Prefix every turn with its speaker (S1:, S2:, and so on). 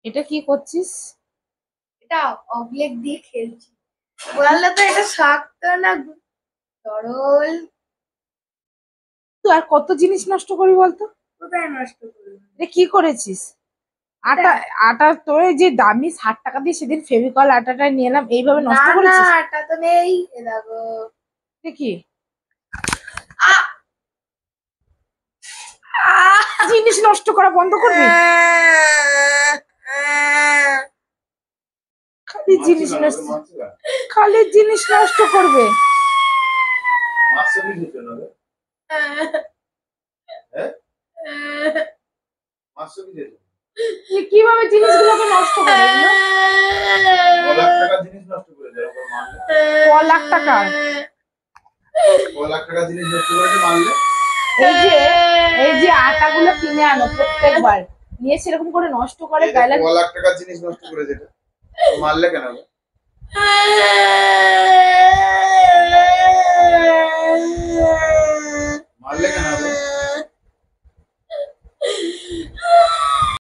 S1: এটা কি করছিস?
S2: এটা অবলেট দিয়ে খেলছি। বললে তো এটা শক্ত না তরল।
S1: তুই আর কত জিনিস নষ্ট করবি বলতো?
S2: কোথায় নষ্ট করবো?
S1: এটা কি করেছিস? আটা, আটা তোর এই যে দামি 60 টাকা দিয়ে সেদিন ফেভিকল আটাটা নিয়ে এলাম, এইভাবে
S2: না
S1: নষ্ট
S2: না,
S1: করেছিস?
S2: এটা তো নেই। এ দেখো।
S1: দেখি
S2: আহ! আহ!
S1: জিনিস নষ্ট করা বন্ধ করবি। খালি জিনিস নষ্ট, খালি জিনিস নষ্ট করবে। তুই কিভাবে জিনিসগুলোকে নষ্ট করে এগুলো? ক লাখ টাকা? এই যে, এই যে আটাগুলো কিনে আনো প্রত্যেকবার, নিয়ে সেরকম করে নষ্ট করে গায়ে লাগে।
S3: লাখ টাকার জিনিস নষ্ট করে যেটা মারলে কেন?